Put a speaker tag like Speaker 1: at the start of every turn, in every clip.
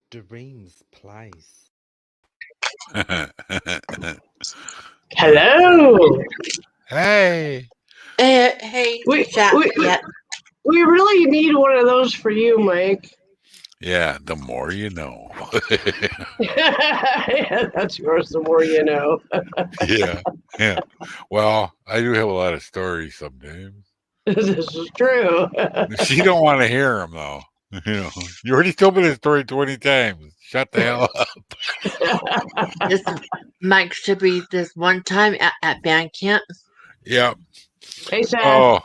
Speaker 1: Dreams place.
Speaker 2: Hello.
Speaker 3: Hey.
Speaker 4: Hey,
Speaker 2: We,
Speaker 4: chat.
Speaker 2: we,
Speaker 4: Yeah.
Speaker 2: we really need one of those for you, Mike.
Speaker 3: Yeah, the more you know.
Speaker 2: Yeah, that's yours, the more you know.
Speaker 3: Yeah. Well, I do have a lot of stories sometimes.
Speaker 2: This is true.
Speaker 3: She don't want to hear them though. You already told me the story 20 times. Shut the hell up.
Speaker 4: This Mike should be this one time at band camp.
Speaker 3: Yeah.
Speaker 2: Hey, Seth.
Speaker 3: Oh,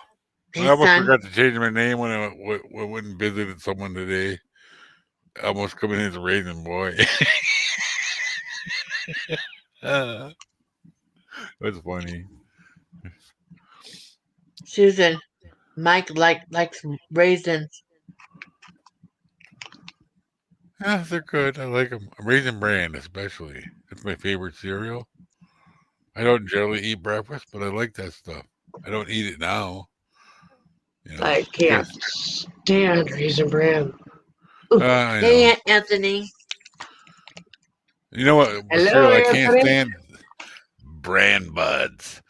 Speaker 4: Hey,
Speaker 3: I almost
Speaker 4: son.
Speaker 3: forgot to change my name when I went and visited someone today. I almost coming in as a raisin boy. That's funny.
Speaker 4: Susan, Mike likes raisins.
Speaker 3: Yeah, they're good. I like them. Raisin Bran, especially. That's my favorite cereal. I don't generally eat breakfast, but I like that stuff. I don't eat it now.
Speaker 2: I can't stand Raisin Bran.
Speaker 3: I know.
Speaker 4: Hey, Anthony.
Speaker 3: You know what
Speaker 2: Hello,
Speaker 3: cereal I can't
Speaker 2: Anthony.
Speaker 3: stand? Bran Buds.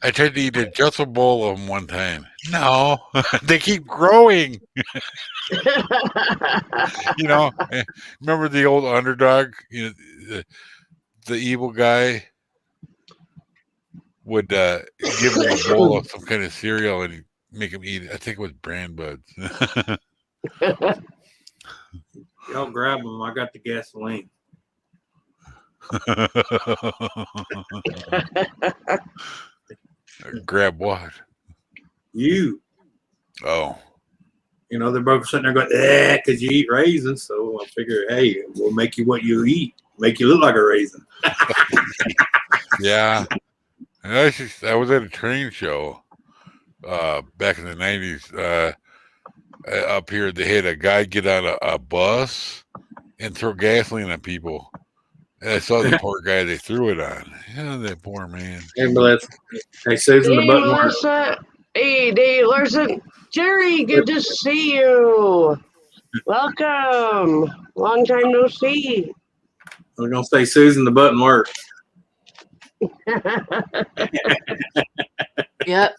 Speaker 3: I tried to eat just a bowl of them one time. No, they keep growing. Remember the old underdog? The evil guy would give him a bowl of some kind of cereal and he'd make him eat it. I think it was Bran Buds.
Speaker 5: Y'all grab them. I got the gasoline.
Speaker 3: Grab what?
Speaker 5: You.
Speaker 3: Oh.
Speaker 5: They're both sitting there going, because you eat raisins. So I figure, hey, we'll make you what you eat. Make you look like a raisin.
Speaker 3: Yeah. I was at a train show back in the 90s. Up here, they had a guy get on a bus and throw gasoline on people. And I saw the poor guy they threw it on. Yeah, that poor man.
Speaker 5: Hey, Melissa. Hey, Susan, the
Speaker 2: Hey,
Speaker 5: button
Speaker 2: Melissa. Hey, Dave Larson. Jerry, good to see you. Welcome. Long time no see.
Speaker 5: I'm going to say, Susan, the button works.
Speaker 4: Yep.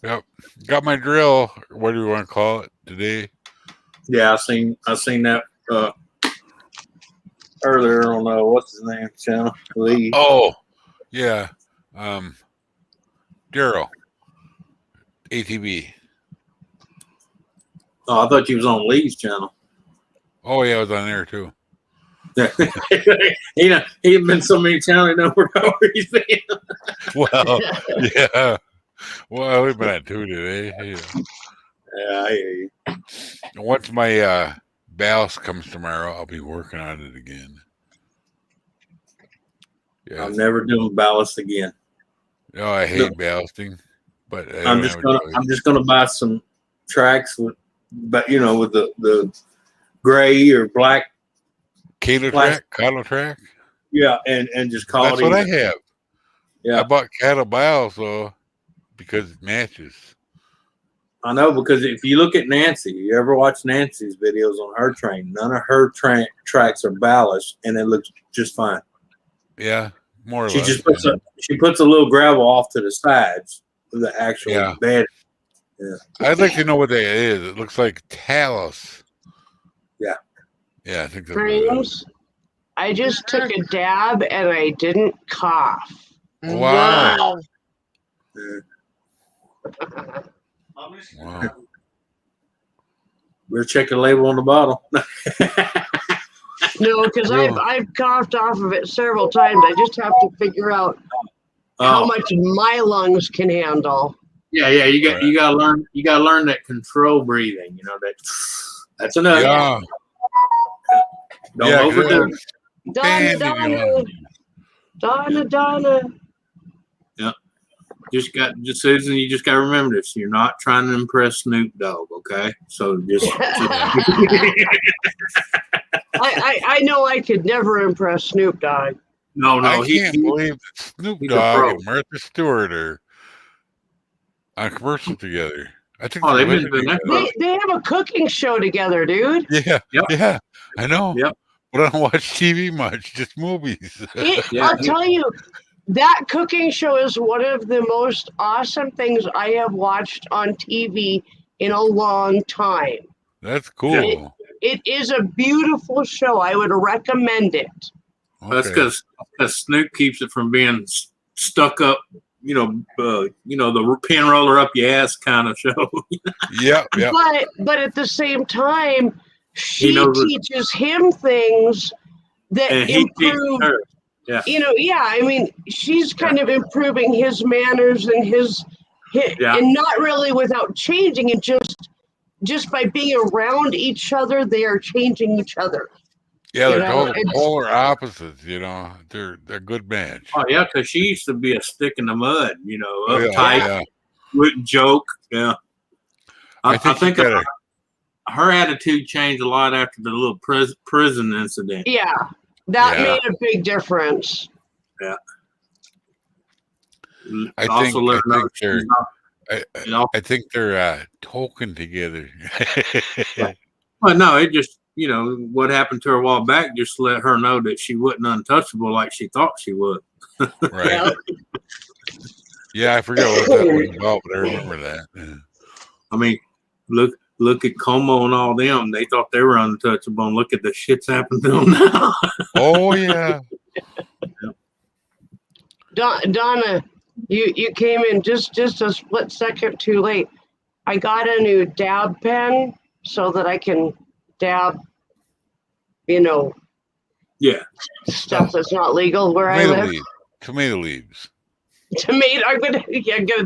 Speaker 3: Yep. Got my drill. What do you want to call it today?
Speaker 5: Yeah, I seen that earlier on what's his name channel. Lee.
Speaker 3: Oh, yeah. Daryl. ATV.
Speaker 5: Oh, I thought you was on Lee's channel.
Speaker 3: Oh yeah, I was on there too.
Speaker 5: He'd been so many channels, I know where he's been.
Speaker 3: Well, yeah. Well, we've been at 2 today.
Speaker 5: Yeah, I hear you.
Speaker 3: Once my ballast comes tomorrow, I'll be working on it again. Yeah.
Speaker 5: I'm never doing ballast again.
Speaker 3: No, I hate ballasting, but
Speaker 5: I'm just gonna buy some tracks with the gray or black
Speaker 3: Cattle track.
Speaker 5: Yeah, and just call
Speaker 3: That's
Speaker 5: it.
Speaker 3: what I have.
Speaker 5: Yeah,
Speaker 3: I bought cattle ballast though because it matches.
Speaker 5: I know, because if you look at Nancy, you ever watch Nancy's videos on her train? None of her tracks are ballast, and it looks just fine.
Speaker 3: Yeah, more or
Speaker 5: she
Speaker 3: less.
Speaker 5: Just puts a little gravel off to the sides of the actual bed. Yeah,
Speaker 3: I'd like to know what that is. It looks like talus.
Speaker 5: Yeah.
Speaker 3: Yeah, I think that's
Speaker 2: Friends, I just took a dab and I didn't cough.
Speaker 3: Wow.
Speaker 5: Yeah.
Speaker 3: Wow.
Speaker 5: We'll check the label on the bottle.
Speaker 2: No, because I've coughed off of it several times. I just have to figure out how much my lungs can handle.
Speaker 5: Yeah. You gotta learn that control breathing. That's enough.
Speaker 3: Yeah.
Speaker 5: Don't overdo it.
Speaker 2: Donna.
Speaker 5: Yeah. Susan, you just gotta remember this. You're not trying to impress Snoop Dogg, okay? So just
Speaker 2: I know I could never impress Snoop Dogg.
Speaker 5: No,
Speaker 3: I can't believe that Snoop Dogg and Martha Stewart are on commercial together. I think
Speaker 5: Oh,
Speaker 3: they're
Speaker 5: they've been
Speaker 3: living
Speaker 5: doing that
Speaker 3: together.
Speaker 2: They have a cooking show together, dude.
Speaker 3: Yeah,
Speaker 5: Yep.
Speaker 3: yeah, I know.
Speaker 5: Yep.
Speaker 3: But I don't watch TV much, just movies.
Speaker 5: Yeah.
Speaker 2: I'll tell you, that cooking show is one of the most awesome things I have watched on TV in a long time.
Speaker 3: That's cool.
Speaker 2: It is a beautiful show. I would recommend it.
Speaker 5: That's
Speaker 3: Okay.
Speaker 5: because Snoop keeps it from being stuck up. The pin roller up your ass kind of show.
Speaker 3: Yep, yep.
Speaker 2: But at the same time, she
Speaker 5: knows what-
Speaker 2: teaches him things that
Speaker 5: And he teaches
Speaker 2: improve.
Speaker 5: her. Yeah.
Speaker 2: I mean, she's kind of improving his manners and
Speaker 5: Yeah.
Speaker 2: and not really without changing it. Just by being around each other, they are changing each other.
Speaker 3: Yeah,
Speaker 2: You
Speaker 3: they're
Speaker 2: know,
Speaker 3: total
Speaker 2: it's-
Speaker 3: polar opposites. They're a good match.
Speaker 5: Oh yeah, because she used to be a stick in the mud.
Speaker 3: Yeah,
Speaker 5: Uptight,
Speaker 3: yeah.
Speaker 5: wouldn't joke. Yeah. I think
Speaker 3: she got
Speaker 5: her attitude changed a lot after the little prison incident.
Speaker 2: Yeah, that
Speaker 3: Yeah.
Speaker 2: made a big difference.
Speaker 3: I
Speaker 5: Also
Speaker 3: think-
Speaker 5: let her
Speaker 3: I
Speaker 5: know
Speaker 3: think
Speaker 5: she's
Speaker 3: they're-
Speaker 5: not-
Speaker 3: I think they're talking together.
Speaker 5: Well, no, it just what happened to her a while back just let her know that she wasn't untouchable like she thought she would.
Speaker 3: Right. Yeah, I forget what that was about, but I remember that. Yeah.
Speaker 5: I mean, look at Como and all them. They thought they were untouchable, and look at the shit's happened to them now.
Speaker 3: Oh yeah.
Speaker 2: Donna, you came in just a split second too late. I got a new dab pen so that I can dab,
Speaker 5: Yeah.
Speaker 2: stuff that's not legal where I
Speaker 3: Tomato
Speaker 2: live.
Speaker 3: leaves. Tomato leaves.
Speaker 2: Tomato. I'm gonna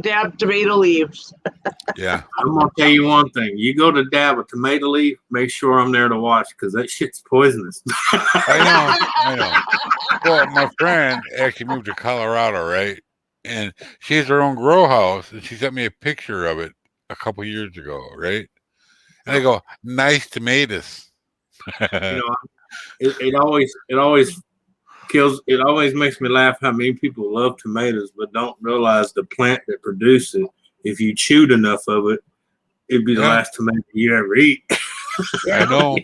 Speaker 2: dab tomato leaves.
Speaker 3: Yeah.
Speaker 5: I'm gonna tell you one thing. You go to dab a tomato leaf, make sure I'm there to watch because that shit's poisonous.
Speaker 3: I know. Well, my friend actually moved to Colorado, right? And she has her own grow house, and she sent me a picture of it a couple years ago, right? And I go, nice tomatoes.
Speaker 5: It always makes me laugh how many people love tomatoes but don't realize the plant that produces it. If you chewed enough of it, it'd be the
Speaker 3: Yeah.
Speaker 5: last tomato you ever eat.
Speaker 3: I know.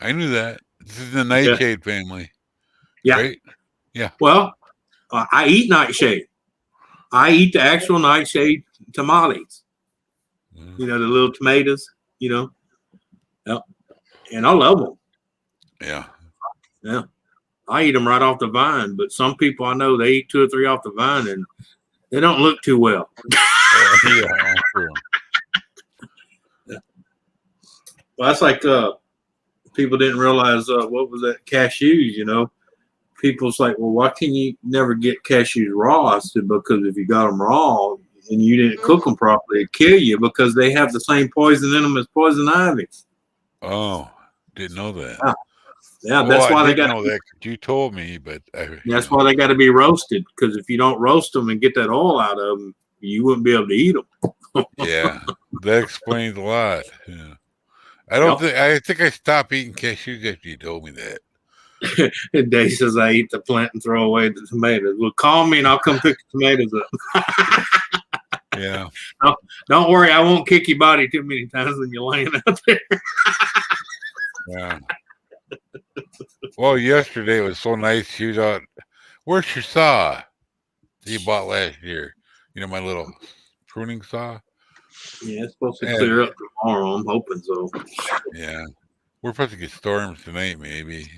Speaker 3: I knew that. This is the nightshade family.
Speaker 5: Yeah.
Speaker 3: Right?
Speaker 5: Well, I eat nightshade. I eat the actual nightshade tamales.
Speaker 3: Mm.
Speaker 5: The little tomatoes. Yep. And I love them.
Speaker 3: Yeah.
Speaker 5: Yeah. I eat them right off the vine, but some people I know they eat 2 or 3 off the vine and they don't look too well.
Speaker 3: Yeah. True.
Speaker 5: Well, that's like people didn't realize what was that cashews. People's like, well, why can you never get cashews raw? I said, because if you got them raw and you didn't cook them properly, it'd kill you because they have the same poison in them as poison ivy.
Speaker 3: Oh, didn't know that.
Speaker 5: Yeah, that's
Speaker 3: Well,
Speaker 5: why
Speaker 3: I
Speaker 5: they
Speaker 3: didn't
Speaker 5: got.
Speaker 3: know that. You told me, but
Speaker 5: That's why they got to be roasted because if you don't roast them and get that oil out of them, you wouldn't be able to eat them.
Speaker 3: Yeah, that explains a lot. Yeah. I think I stopped eating cashews after you told me that.
Speaker 5: And Dave says I eat the plant and throw away the tomatoes. Well, call me and I'll come pick the tomatoes up.
Speaker 3: Yeah.
Speaker 5: Don't worry, I won't kick your body too many times when you're laying out there.
Speaker 3: Yeah. Well, yesterday it was so nice. She was out. Where's your saw that you bought last year? My little pruning saw.
Speaker 5: Yeah, it's supposed to
Speaker 3: Yeah.
Speaker 5: clear up tomorrow. I'm hoping so.
Speaker 3: Yeah. We're supposed to get storms tonight, maybe.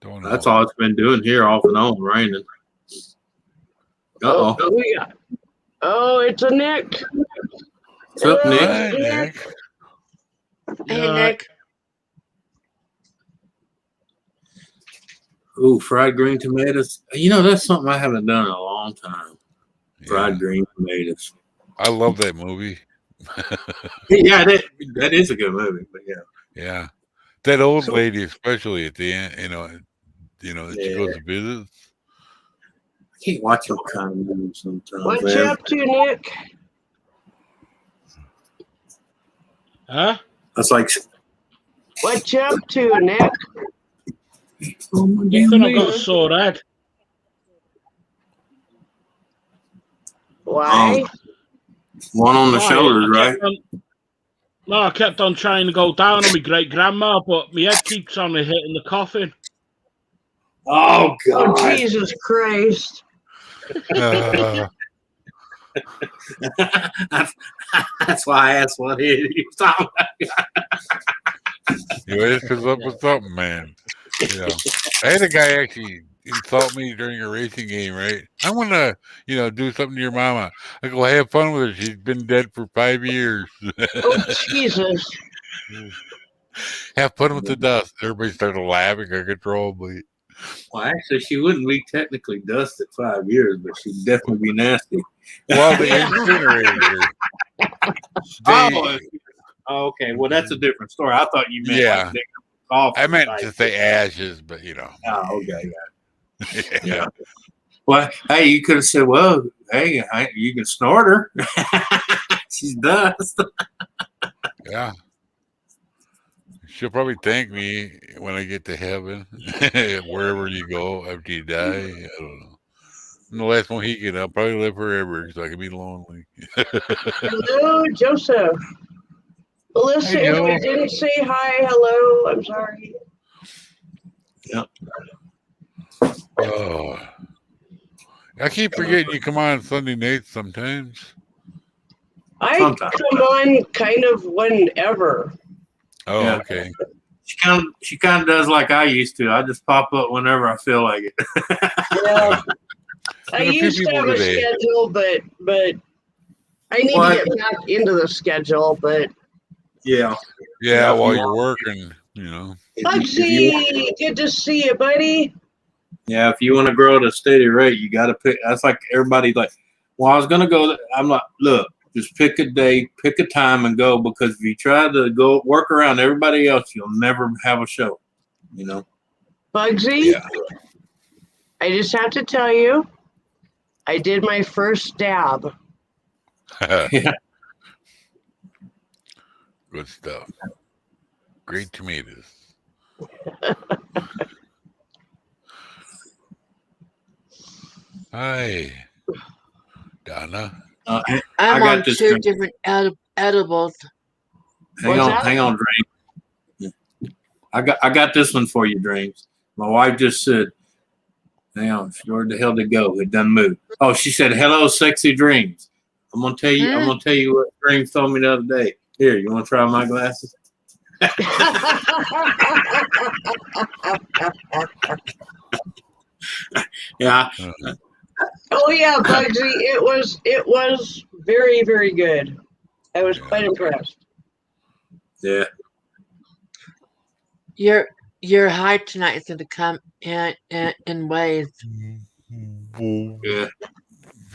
Speaker 3: Don't know.
Speaker 5: That's all it's been doing here, off and on, raining. Uh-oh.
Speaker 2: Oh, it's a Nick.
Speaker 5: What's up, Nick?
Speaker 3: Hi, Nick.
Speaker 4: Hey, Nick.
Speaker 5: Ooh, fried green tomatoes. That's something I haven't done in a long time. Fried
Speaker 3: Yeah.
Speaker 5: green tomatoes.
Speaker 3: I love that movie.
Speaker 5: Yeah, that is a good movie. But yeah.
Speaker 3: Yeah. That old lady, especially at the end, she
Speaker 5: Yeah.
Speaker 3: goes to visit.
Speaker 5: I can't watch them kind of movies sometimes.
Speaker 2: What
Speaker 5: man.
Speaker 2: you up to, Nick?
Speaker 1: Huh?
Speaker 5: That's like,
Speaker 2: What you up to, Nick?
Speaker 5: oh my
Speaker 1: Ethan, I've
Speaker 5: God.
Speaker 1: got a sore head.
Speaker 2: Why?
Speaker 5: One on the shoulders,
Speaker 1: I
Speaker 5: right?
Speaker 1: kept on- No, I kept on trying to go down on my great grandma, but my head keeps on hitting the coffin.
Speaker 5: Oh
Speaker 2: Oh,
Speaker 5: God!
Speaker 2: Jesus Christ.
Speaker 5: That's why I asked what he was talking
Speaker 3: You always comes up with something, man. You know, I had a guy actually insult me during a racing game, right? I want to, do something to your mama. I go, have fun with her. She's been dead for 5 years.
Speaker 2: Oh, Jesus.
Speaker 3: Have fun with the dust. Everybody started laughing uncontrollably.
Speaker 5: Well, actually, she wouldn't be technically dust at 5 years, but she'd definitely be nasty.
Speaker 3: Well, they incinerated her.
Speaker 5: Oh, okay. Well, that's a different story. I thought you meant
Speaker 3: Yeah.
Speaker 5: like off.
Speaker 3: I meant to say ashes, but
Speaker 5: Oh, okay.
Speaker 3: yeah.
Speaker 5: Well, hey, you could have said, well, hey, you can snort her. She's dust.
Speaker 3: Yeah. She'll probably thank me when I get to heaven, wherever you go after you die. I don't know. I'm the last Mohican. I'll probably live forever so I can be lonely.
Speaker 2: Hello, Joseph. Melissa,
Speaker 3: Hey,
Speaker 2: if
Speaker 3: Joe.
Speaker 2: I didn't say hi, hello, I'm sorry.
Speaker 5: Yep.
Speaker 3: Oh, I keep forgetting you come on Sunday nights sometimes.
Speaker 2: I
Speaker 5: Sometimes.
Speaker 2: come on kind of whenever.
Speaker 3: Oh,
Speaker 5: Yeah.
Speaker 3: okay.
Speaker 5: She kind of does like I used to. I just pop up whenever I feel like it.
Speaker 2: Yeah. I
Speaker 3: There's a few
Speaker 2: used to
Speaker 3: people
Speaker 2: have a
Speaker 3: today.
Speaker 2: schedule, but I need
Speaker 5: What?
Speaker 2: to get back into the schedule, but
Speaker 5: Yeah.
Speaker 3: Yeah,
Speaker 5: if
Speaker 3: while
Speaker 5: you
Speaker 3: you're
Speaker 5: want-
Speaker 3: working,
Speaker 5: If you want-
Speaker 2: Bugsy, good to see you, buddy.
Speaker 5: Yeah, if you want to grow at a steady rate, you got to pick. That's like everybody like, well, I was going to go. I'm like, look, just pick a day, pick a time and go, because if you try to go work around everybody else, you'll never have a show,
Speaker 2: Bugsy,
Speaker 3: Yeah.
Speaker 2: I just have to tell you, I did my first dab.
Speaker 5: Yeah.
Speaker 3: Good stuff. Great tomatoes. Hi, Donna.
Speaker 4: I'm
Speaker 5: got
Speaker 4: on
Speaker 5: this
Speaker 4: two
Speaker 5: drink.
Speaker 4: different edibles.
Speaker 2: What's that?
Speaker 5: Hang on, Dream. I got this one for you, Dreams. My wife just said, hang on, where the hell did it go? It doesn't move. Oh, she said, hello, sexy dreams. I'm gonna tell you what Dreams told me the other day. Here, you wanna try my glasses? Yeah.
Speaker 2: Oh yeah, Bugsy, it was very, very good. I was quite impressed.
Speaker 5: Yeah.
Speaker 4: Your high tonight is going to come in waves.
Speaker 3: Whoa.
Speaker 5: Yeah.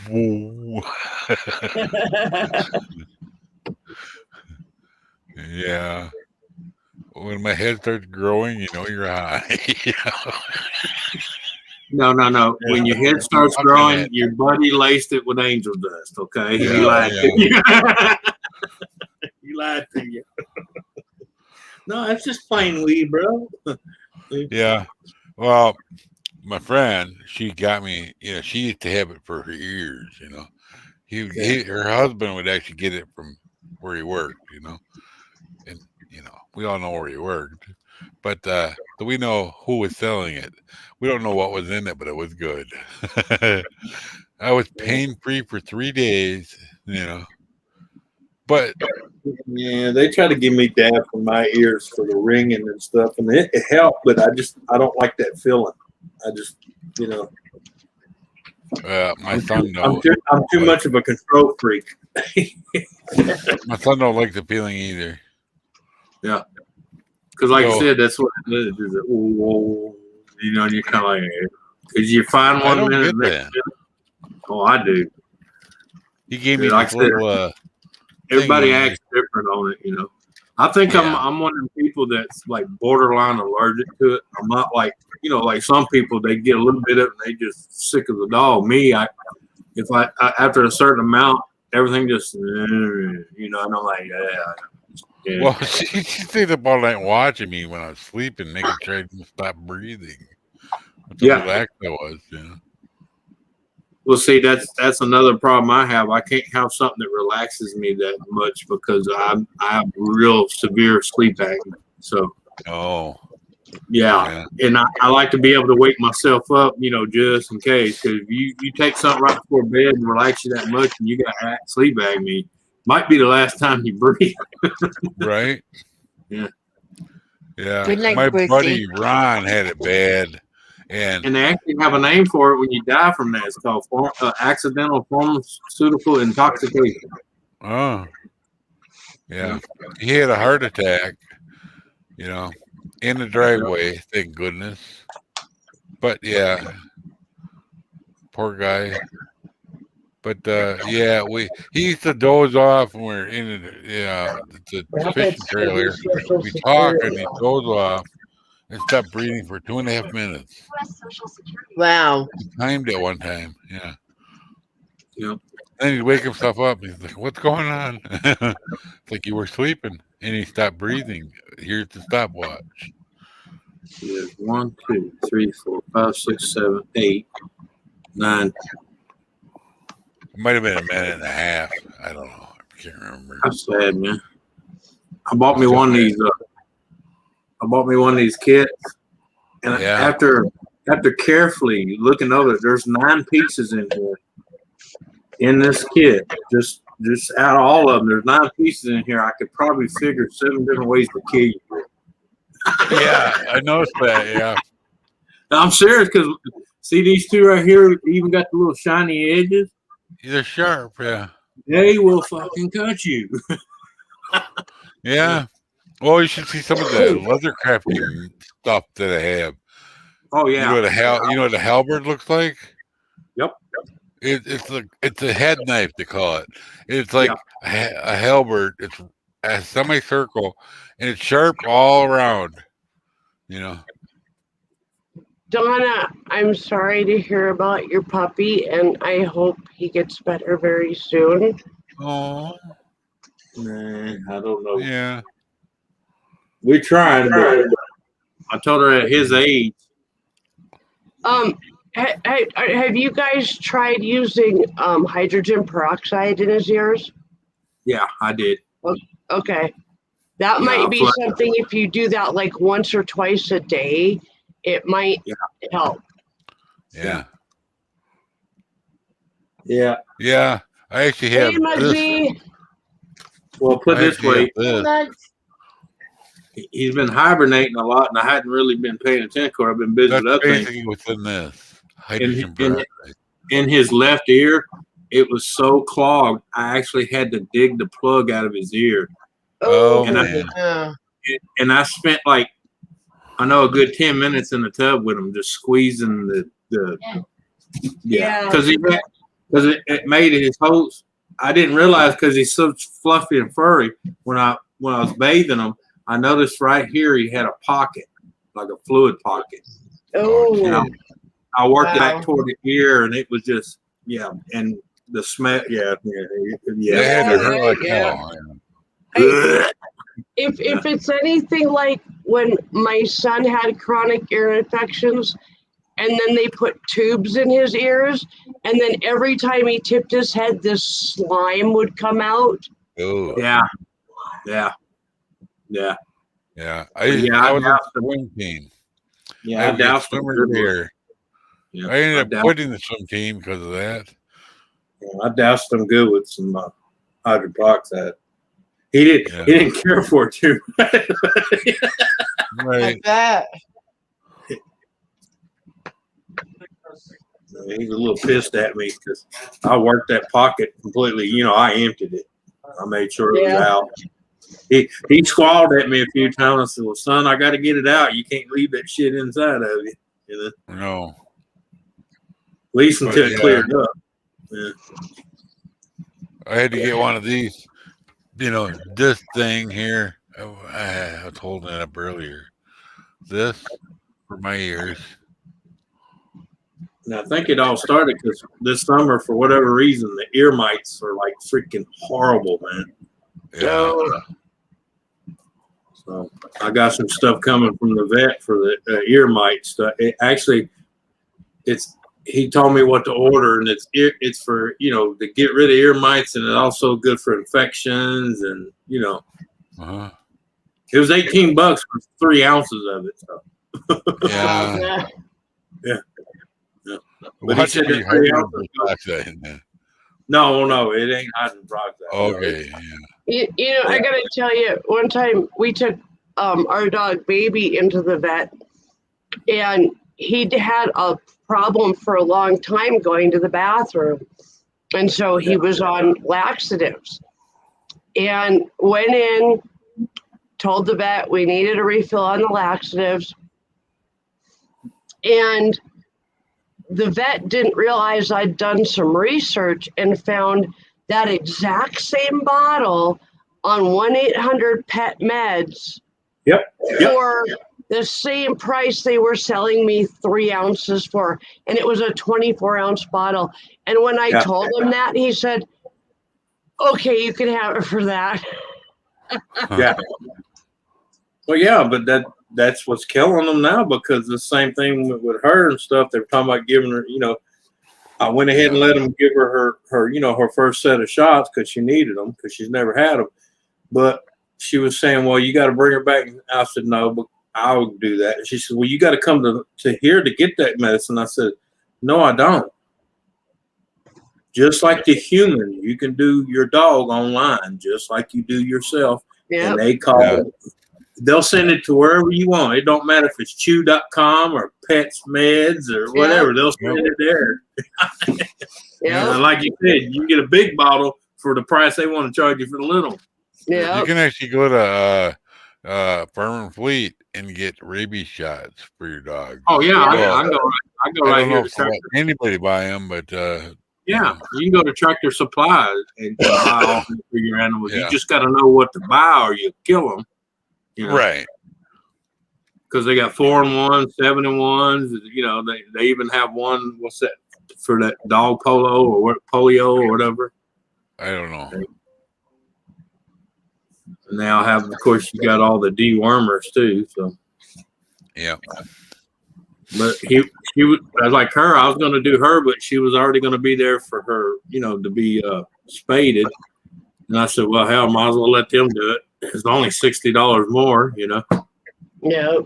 Speaker 3: Whoa. Yeah. When my head starts growing, you're high.
Speaker 5: No. When your head starts
Speaker 3: Okay.
Speaker 5: growing, your buddy laced it with angel dust, okay?
Speaker 3: Yeah,
Speaker 5: He lied
Speaker 3: yeah.
Speaker 5: to you. He lied to you. No, it's just plain weed, bro.
Speaker 3: Yeah. Well, my friend, she got me, she used to have it for her ears, her husband would actually get it from where he worked, and, we all know where he worked, but we know who was selling it. We don't know what was in it, but it was good. I was pain-free for 3 days, but
Speaker 5: Yeah, they try to give me dab for my ears for the ringing and stuff, and it helped, but I don't like that feeling. I just,
Speaker 3: my son
Speaker 5: I'm
Speaker 3: don't.
Speaker 5: I'm too much of a control freak.
Speaker 3: My son don't like the feeling either.
Speaker 5: Because, like I
Speaker 3: So-
Speaker 5: said, that's what it is. Is it, and you're kind of like, because you find
Speaker 3: I
Speaker 5: one
Speaker 3: don't
Speaker 5: minute.
Speaker 3: get
Speaker 5: next
Speaker 3: that.
Speaker 5: minute- Oh, I do.
Speaker 3: He gave me
Speaker 5: Like
Speaker 3: this
Speaker 5: I said,
Speaker 3: little.
Speaker 5: Everybody
Speaker 3: thing.
Speaker 5: acts different on it, I think
Speaker 3: Yeah.
Speaker 5: I'm one of the people that's like borderline allergic to it. I'm not like, like some people, they get a little bit of it and they just sick of the dog. Me, if I after a certain amount, everything just, and I'm like, yeah.
Speaker 3: Well, she stayed up all night watching me when I was sleeping, making sure I didn't stop breathing. What
Speaker 5: Yeah.
Speaker 3: relaxed I was,
Speaker 5: Well, see, that's another problem I have. I can't have something that relaxes me that much because I have real severe sleep acne. So
Speaker 3: Oh,
Speaker 5: yeah, and I like to be able to wake myself up, just in case. Because if you take something right before bed and relax you that much, and you got sleep acne, might be the last time you breathe.
Speaker 3: right.
Speaker 5: Yeah.
Speaker 3: Yeah.
Speaker 4: Good night,
Speaker 3: My
Speaker 4: Chrissy.
Speaker 3: buddy Ron had it bad, and
Speaker 5: And they actually have a name for it when you die from that. It's called accidental pharmaceutical intoxication.
Speaker 3: oh, yeah, he had a heart attack. In the driveway. Thank goodness. But yeah, poor guy. But yeah, he used to doze off when we're in the fishing trailer. We talk and he doze off and stop breathing for 2.5 minutes.
Speaker 4: Wow.
Speaker 3: He timed it one time. Yeah.
Speaker 5: Yep.
Speaker 3: Then he'd wake himself up. He's like, "What's going on?" It's like you were sleeping, and he stopped breathing. Here's the stopwatch.
Speaker 5: There's 1, 2, 3, 4, 5, 6, 7, 8, 9.
Speaker 3: It might have been a minute and a half. I don't know. I can't remember.
Speaker 5: That's sad, man. I bought me one of these. I bought me one of these kits, and
Speaker 3: Yeah.
Speaker 5: after carefully looking over it, there's 9 pieces in here. In this kit, just out of all of them, there's 9 pieces in here. I could probably figure 7 different ways to kill you.
Speaker 3: Yeah, I noticed that. Yeah.
Speaker 5: I'm serious because see these 2 right here, even got the little shiny edges.
Speaker 3: They're sharp. Yeah.
Speaker 5: They will fucking cut you.
Speaker 3: Yeah. Well, you should see some of the leather crafting stuff that I have.
Speaker 5: Oh yeah.
Speaker 3: You know what a halberd looks like?
Speaker 5: Yep.
Speaker 3: It's a head knife, they call it. It's like a halberd. It's a semicircle, and it's sharp all around.
Speaker 2: Donna, I'm sorry to hear about your puppy, and I hope he gets better very soon.
Speaker 3: Oh,
Speaker 5: Man, I don't know.
Speaker 3: yeah.
Speaker 5: We're trying, but I told her at his age.
Speaker 2: Have you guys tried using hydrogen peroxide in his ears?
Speaker 5: Yeah, I did.
Speaker 2: Okay. That might be something, if you do that like once or twice a day, it might help.
Speaker 3: Yeah.
Speaker 5: Yeah.
Speaker 3: Yeah. I actually have
Speaker 2: Hey,
Speaker 3: this.
Speaker 2: Muggsy.
Speaker 5: Well, put
Speaker 3: I
Speaker 5: this
Speaker 3: actually
Speaker 5: way,
Speaker 3: have this.
Speaker 5: he's been hibernating a lot, and I hadn't really been paying attention. I've been busy
Speaker 3: That's
Speaker 5: with other things.
Speaker 3: basically what's in this. Hydrogen peroxide.
Speaker 5: In his left ear, it was so clogged, I actually had to dig the plug out of his ear.
Speaker 3: Oh,
Speaker 5: And
Speaker 3: man.
Speaker 5: And I spent a good 10 minutes in the tub with him, just squeezing because it made his hose. I didn't realize because he's so fluffy and furry. When I was bathing him, I noticed right here he had a pocket, like a fluid pocket.
Speaker 2: Oh,
Speaker 5: I worked it
Speaker 4: Wow.
Speaker 5: back toward the ear, and it was just and the smell.
Speaker 3: They had to hurt like hell.
Speaker 2: if it's anything like when my son had chronic ear infections, and then they put tubes in his ears, and then every time he tipped his head, this slime would come out.
Speaker 3: Oh,
Speaker 5: Yeah.
Speaker 3: I was on the swim team.
Speaker 5: Yeah, I doused him
Speaker 3: swimmer
Speaker 5: good.
Speaker 3: here.
Speaker 5: Yeah,
Speaker 3: I ended up
Speaker 5: doused-
Speaker 3: quitting the swim team because of that.
Speaker 5: I doused him good with some hydrogen peroxide. He didn't care for it too much.
Speaker 3: Right.
Speaker 4: bet.
Speaker 5: He was a little pissed at me because I worked that pocket completely. I emptied it. I made sure it was out. He squalled at me a few times. I said, "Well, son, I got to get it out. You can't leave that shit inside of you.
Speaker 3: No.
Speaker 5: At least until it cleared up." Yeah.
Speaker 3: I had to get one of these. This thing here. I was holding it up earlier. This for my ears.
Speaker 5: And I think it all started because this summer, for whatever reason, the ear mites are like freaking horrible, man.
Speaker 3: Yeah.
Speaker 5: So I got some stuff coming from the vet for the ear mite stuff. It's he told me what to order, and it's for to get rid of ear mites, and it's also good for infections, and
Speaker 3: Uh-huh.
Speaker 5: it was $18 for 3 ounces of it. So.
Speaker 3: Yeah.
Speaker 5: Yeah. But he
Speaker 3: What
Speaker 5: said
Speaker 3: did you
Speaker 5: that 3
Speaker 3: have
Speaker 5: ounces.
Speaker 3: peroxide, man?
Speaker 5: No, it ain't hydrogen peroxide.
Speaker 3: Okay. Yeah.
Speaker 2: I gotta tell you, one time we took our dog Baby into the vet, and he'd had a problem for a long time going to the bathroom, and so he was on laxatives. And went in, told the vet we needed a refill on the laxatives, and the vet didn't realize I'd done some research and found that exact same bottle on 1-800-PET-MEDS
Speaker 5: Yep.
Speaker 2: for the same price they were selling me 3 ounces for. And it was a 24-ounce bottle. And when I told him that, he said, okay, you can have it for that.
Speaker 5: Yeah. Well, yeah, but that's what's killing them now, because the same thing with her and stuff. They're talking about giving her, I went ahead and let them give her her first set of shots because she needed them, because she's never had them. But she was saying, well, you got to bring her back. I said, no, but I'll do that. And she said, well, you got to come to here to get that medicine. I said, no, I don't. Just like the human, you can do your dog online, just like you do yourself.
Speaker 2: Yeah.
Speaker 5: And they call it. They'll send it to wherever you want. It don't matter if it's chew.com or Pets Meds or whatever. They'll send it there.
Speaker 2: Yeah.
Speaker 5: And like you said, you can get a big bottle for the price they want to charge you for the little.
Speaker 2: Yeah.
Speaker 3: You can actually go to Farm and Fleet and get rabies shots for your dog.
Speaker 5: Oh yeah,
Speaker 3: Well,
Speaker 5: I go
Speaker 3: I
Speaker 5: right
Speaker 3: don't know
Speaker 5: here to
Speaker 3: if
Speaker 5: Tractor.
Speaker 3: anybody buy them, but
Speaker 5: Yeah, you can go to Tractor Supply and buy all for your animals.
Speaker 3: Yeah.
Speaker 5: You just got to know what to buy, or you kill them.
Speaker 3: right.
Speaker 5: Because they got 4-in-1, 7-in-1s. They even have one. What's that for that dog polio or whatever?
Speaker 3: I don't know.
Speaker 5: And now of course, you got all the dewormers too. So,
Speaker 3: Yeah.
Speaker 5: but she was like her. I was going to do her, but she was already going to be there for her, to be spaded. And I said, well, hell, might as well let them do it. It's only $60 more,
Speaker 2: Yeah.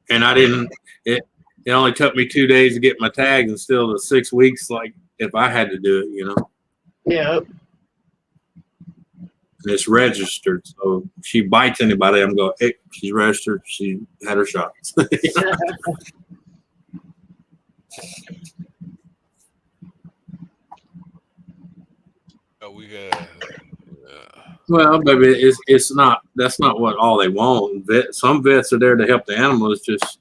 Speaker 5: And I didn't. It only took me 2 days to get my tags, and still the 6 weeks. Like if I had to do it,
Speaker 2: Yeah.
Speaker 5: And it's registered. So if she bites anybody, I'm going, hey, she's registered. She had her shots.
Speaker 3: We got.
Speaker 5: Well, baby, it's not. That's not what all they want. Some vets are there to help the animals. Just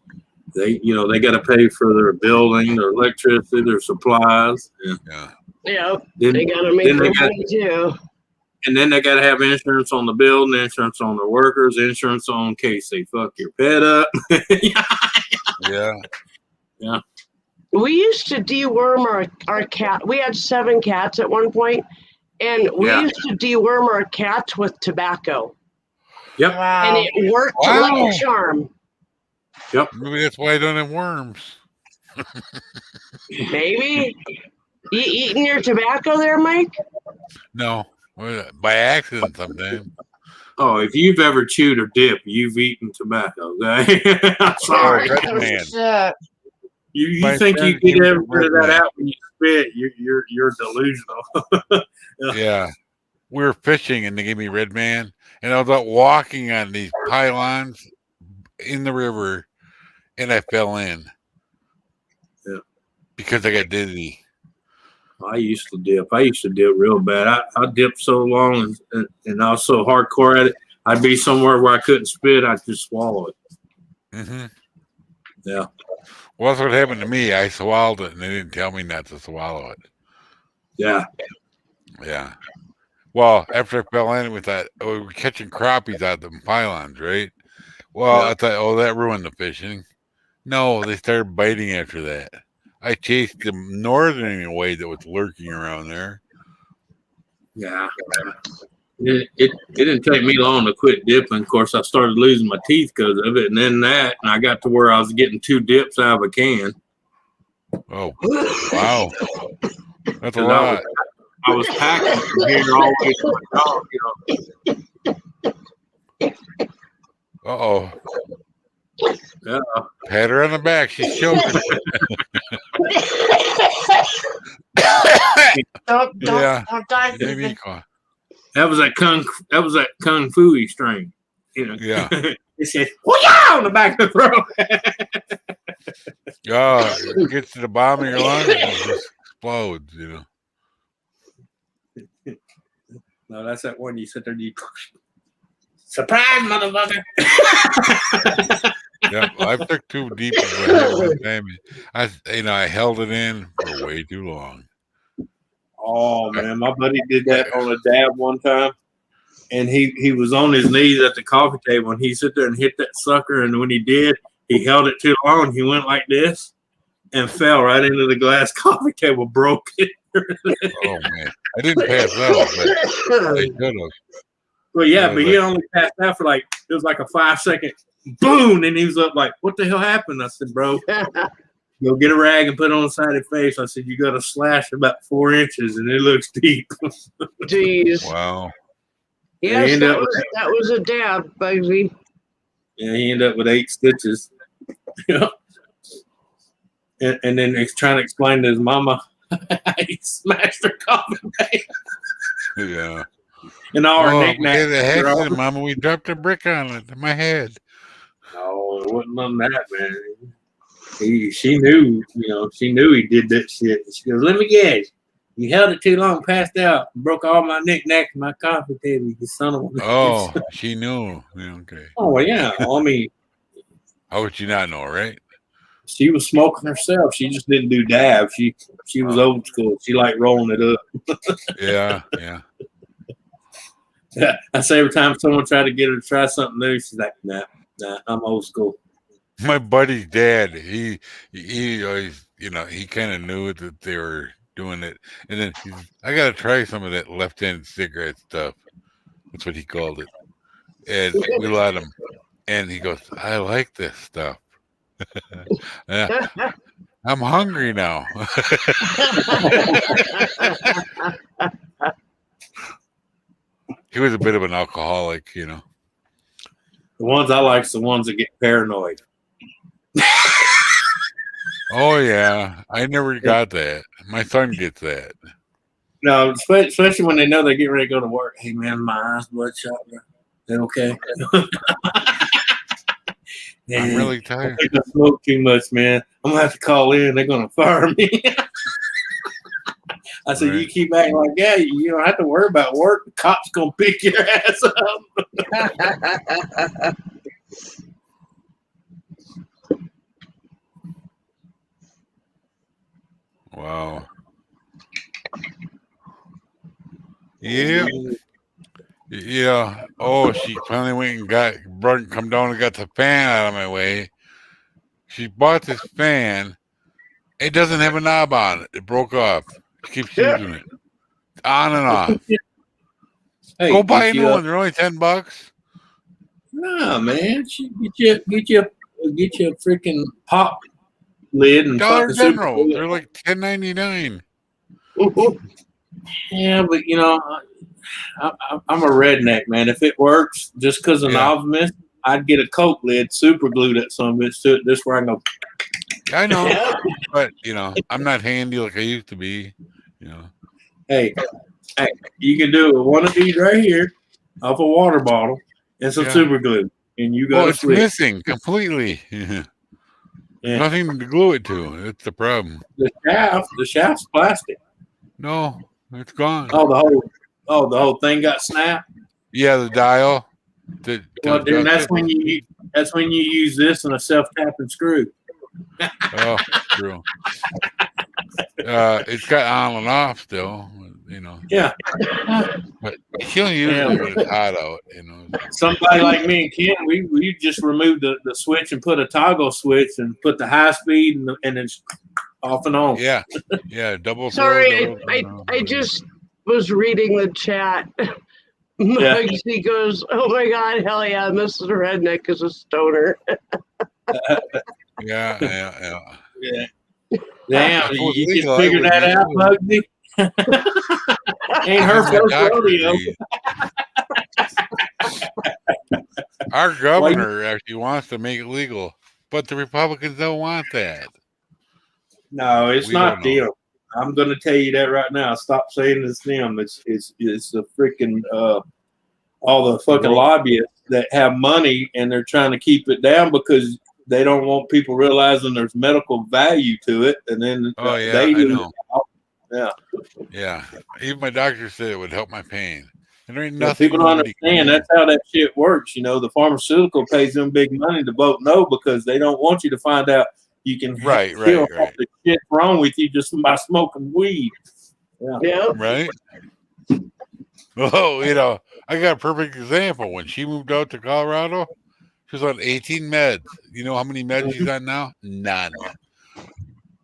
Speaker 5: they got to pay for their building, their electricity, their supplies.
Speaker 3: Yeah.
Speaker 2: Yeah.
Speaker 5: Then,
Speaker 2: They gotta make
Speaker 5: then
Speaker 2: their
Speaker 5: they got,
Speaker 2: money too.
Speaker 5: and then they got to have insurance on the building, insurance on their workers, insurance on in case they fuck your pet up.
Speaker 3: Yeah.
Speaker 2: We used to deworm our cat. We had 7 cats at one point, and we used to deworm our cats with tobacco.
Speaker 5: Yep.
Speaker 4: Wow.
Speaker 2: And it worked
Speaker 3: Wow.
Speaker 2: like a charm.
Speaker 5: Yep.
Speaker 3: Maybe that's why I don't have worms.
Speaker 2: Maybe. You eating your tobacco there, Mike?
Speaker 3: No, by accident sometimes.
Speaker 5: Oh, if you've ever chewed or dipped, you've eaten tobacco. Okay? I'm sorry.
Speaker 3: Red man.
Speaker 4: Shit.
Speaker 5: You
Speaker 3: My
Speaker 5: think you
Speaker 3: friend
Speaker 5: get
Speaker 3: gave me
Speaker 5: every bit of
Speaker 3: Red
Speaker 5: that
Speaker 3: Man.
Speaker 5: out when you spit? You're delusional.
Speaker 3: Yeah. We were fishing and they gave me Red Man, and I was out walking on these pylons in the river, and I fell in.
Speaker 5: Yeah.
Speaker 3: Because I got dizzy.
Speaker 5: I used to dip. I used to dip real bad. I dipped so long and I was so hardcore at it. I'd be somewhere where I couldn't spit. I'd just swallow it.
Speaker 3: Mm-hmm.
Speaker 5: Yeah.
Speaker 3: Well, that's what happened to me. I swallowed it, and they didn't tell me not to swallow it.
Speaker 5: Yeah.
Speaker 3: Yeah. Well, after I fell in with that, we were catching crappies out of the pylons, right? Well,
Speaker 5: Yeah.
Speaker 3: I thought, oh, that ruined the fishing. No, they started biting after that. I chased the northern away that was lurking around there.
Speaker 5: Yeah. It didn't take me long to quit dipping. Of course, I started losing my teeth because of it. And then I got to where I was getting 2 dips out of a can.
Speaker 3: Oh, wow. That's a
Speaker 5: 'Cause
Speaker 3: lot.
Speaker 5: I was packing from here all the way to my dog, you know.
Speaker 3: Uh-oh.
Speaker 5: Yeah.
Speaker 3: Pat her on the back. She's choking.
Speaker 4: Don't
Speaker 3: Yeah.
Speaker 4: die.
Speaker 3: Maybe you call-
Speaker 5: That was that kung fu strain. You know.
Speaker 3: Yeah.
Speaker 5: It said "Hoo-yah!" on the back of the throat.
Speaker 3: Oh, it gets to the bottom of your lungs and it just explodes, you know.
Speaker 5: No, that's that one you sit there and you surprise, motherfucker.
Speaker 3: Yeah, I took too deep of a hit one time. I held it in for way too long.
Speaker 5: Oh man, my buddy did that on a dab one time, and he was on his knees at the coffee table, and he sit there and hit that sucker, and when he did, he held it too long. He went like this, and fell right into the glass coffee table, broke it.
Speaker 3: Oh man, I didn't pass out, but I could have.
Speaker 5: Well, yeah,
Speaker 3: Yeah,
Speaker 5: but he only passed out for like it was like a 5-second boom, and he was up like, "What the hell happened?" I said, "Bro, go get a rag and put it on the side of your face." I said, "You got a slash about 4 inches, and it looks deep."
Speaker 2: Jeez.
Speaker 3: Wow.
Speaker 2: Yes,
Speaker 5: end
Speaker 2: that
Speaker 5: up with
Speaker 2: was a dab, Bugsy.
Speaker 5: Yeah, he ended up with 8 stitches. Yeah. And then he's trying to explain to his mama he smashed her coffee table.
Speaker 3: Yeah.
Speaker 5: And all her
Speaker 3: Oh, we
Speaker 5: knickknacks.
Speaker 3: had a
Speaker 5: were all-
Speaker 3: accident, Mama. We dropped a brick on it. My head.
Speaker 5: No, it wasn't none of that, man. She knew, she knew he did that shit. She goes, "Let me guess. You held it too long, passed out, and broke all my knickknacks and my coffee table, you son of a."
Speaker 3: Oh, she knew. Yeah, okay.
Speaker 5: Oh, well, yeah. I mean,
Speaker 3: How would you not know, right?
Speaker 5: she was smoking herself. She just didn't do dab. She was old school. She liked rolling it up.
Speaker 3: Yeah, yeah.
Speaker 5: Yeah, I say every time someone tried to get her to try something new, she's like, nah, I'm old school.
Speaker 3: My buddy's dad, he always, he kind of knew that they were doing it. And then I got to try some of that left-handed cigarette stuff. That's what he called it. And we let him. And he goes, "I like this stuff." Yeah, I'm hungry now. He was a bit of an alcoholic,
Speaker 5: The ones I like is the ones that get paranoid.
Speaker 3: Oh, yeah. I never got that. My son gets that.
Speaker 5: No, especially when they know they're getting ready to go to work. Hey, man, my eyes bloodshot, bro. That okay?
Speaker 3: I'm really
Speaker 5: I
Speaker 3: tired.
Speaker 5: think I smoke too much, man. I'm going to have to call in. They're going to fire me. I said,
Speaker 3: Right.
Speaker 5: You keep acting like that, you don't have to worry about work. The cop's going to pick your ass up.
Speaker 3: Wow. Yeah. Yeah. Oh, she finally went and come down and got the fan out of my way. She bought this fan. It doesn't have a knob on it. It broke off. She keeps using it. On and off.
Speaker 5: Hey,
Speaker 3: Go buy a
Speaker 5: get
Speaker 3: new
Speaker 5: you
Speaker 3: one. They're only $10.
Speaker 5: Nah, man. Get you a freaking pop lid and
Speaker 3: Dollar
Speaker 5: fucking
Speaker 3: General.
Speaker 5: super glue.
Speaker 3: They're like $10.99.
Speaker 5: Yeah, but I'm a redneck, man. If it works, just because of
Speaker 3: Yeah.
Speaker 5: novelty, I'd get a Coke lid, super glue that some bitch to it. This where I go.
Speaker 3: I know, but I'm not handy like I used to be.
Speaker 5: Hey, you can do one of these right here, off a water bottle, and some
Speaker 3: Yeah.
Speaker 5: super glue, and you got
Speaker 3: Well,
Speaker 5: a
Speaker 3: it's
Speaker 5: switch.
Speaker 3: missing completely.
Speaker 5: Yeah.
Speaker 3: Nothing to glue it to. That's the problem.
Speaker 5: The shaft's plastic.
Speaker 3: No, it's gone.
Speaker 5: Oh, the whole thing got snapped.
Speaker 3: Yeah, the dial.
Speaker 5: Well, then that's when you use this and a self-tapping screw.
Speaker 3: Oh, true. It's got on and off still.
Speaker 5: Yeah.
Speaker 3: But he'll use it when it's hot out.
Speaker 5: Somebody like me and Ken, we just removed the switch and put a toggle switch and put the high speed and it's off and on.
Speaker 3: Yeah, yeah. Double.
Speaker 2: Sorry,
Speaker 3: throw,
Speaker 2: I just was reading the chat. He goes, "Oh my God, hell yeah, Mrs. Redneck is a stoner."
Speaker 3: Yeah.
Speaker 5: Yeah. Damn,
Speaker 3: If it was
Speaker 5: you
Speaker 3: legal,
Speaker 5: can
Speaker 3: I
Speaker 5: figure
Speaker 3: would
Speaker 5: that
Speaker 3: be
Speaker 5: out,
Speaker 3: too.
Speaker 5: Bugsy. Ain't her
Speaker 3: My
Speaker 5: first
Speaker 3: doctor
Speaker 5: rodeo.
Speaker 3: agreed. Our governor actually wants to make it legal, but the Republicans don't want that.
Speaker 5: No, it's
Speaker 3: We
Speaker 5: not
Speaker 3: don't know.
Speaker 5: them. I'm going to tell you that right now. Stop saying it's them. It's the freaking all the fucking lobbyists that have money and they're trying to keep it down because they don't want people realizing there's medical value to it, and then
Speaker 3: Oh yeah,
Speaker 5: they
Speaker 3: I know.
Speaker 5: Yeah.
Speaker 3: Yeah, even my doctor said it would help my pain. And there ain't
Speaker 5: Well,
Speaker 3: nothing
Speaker 5: people don't
Speaker 3: nobody can
Speaker 5: understand
Speaker 3: do.
Speaker 5: that's how that shit works. You know, the pharmaceutical pays them big money to vote no because they don't want you to find out you can
Speaker 3: Right,
Speaker 5: kill
Speaker 3: right,
Speaker 5: all
Speaker 3: right.
Speaker 5: the shit wrong with you just by smoking weed.
Speaker 2: Yeah.
Speaker 3: Right? Oh, you know, I got a perfect example. When she moved out to Colorado, she was on 18 meds. You know how many meds she's on now? None.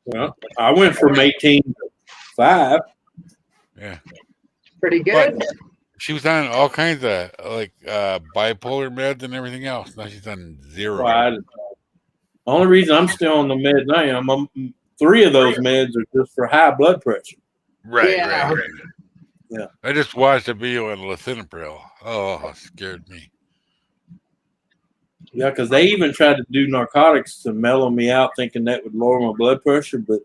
Speaker 5: Well, I went from 18 to 5.
Speaker 3: Yeah.
Speaker 2: Pretty
Speaker 3: But
Speaker 2: good.
Speaker 3: she was on all kinds of like bipolar meds and everything else. Now she's on zero.
Speaker 5: The only reason I'm still on the meds I am, 3 of those meds are just for high blood pressure.
Speaker 3: Right,
Speaker 2: Yeah.
Speaker 3: right, right.
Speaker 5: Yeah.
Speaker 3: I just watched a video on lisinopril. Oh, it scared me.
Speaker 5: Yeah, because they even tried to do narcotics to mellow me out, thinking that would lower my blood pressure, but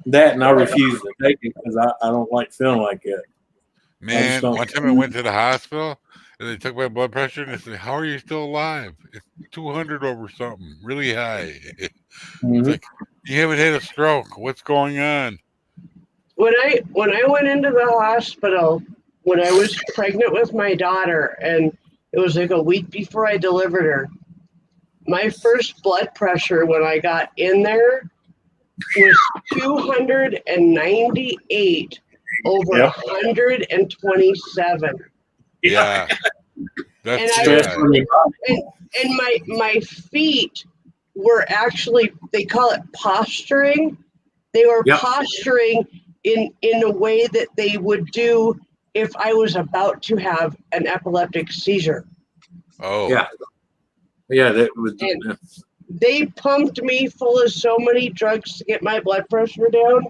Speaker 5: that and I refuse to take it because I don't like feeling like that.
Speaker 3: Man,
Speaker 5: don't-
Speaker 3: one time I went to the hospital and they took my blood pressure and they said, "How are you still alive? It's 200 over something, really high." It's
Speaker 5: Mhm.
Speaker 3: like, you haven't had a stroke. What's going on?
Speaker 2: When I went into the hospital when I was pregnant with my daughter, and it was like a week before I delivered her, my first blood pressure when I got in there was 298 over
Speaker 5: Yep.
Speaker 2: 127.
Speaker 3: Yeah, that's
Speaker 2: And I
Speaker 3: too
Speaker 5: Stress
Speaker 3: high.
Speaker 5: from your body.
Speaker 2: And my feet were actually, they call it posturing. They were
Speaker 5: Yep.
Speaker 2: posturing in a way that they would do if I was about to have an epileptic seizure.
Speaker 3: Oh,
Speaker 5: Yeah. Yeah, that was.
Speaker 2: And they pumped me full of so many drugs to get my blood pressure down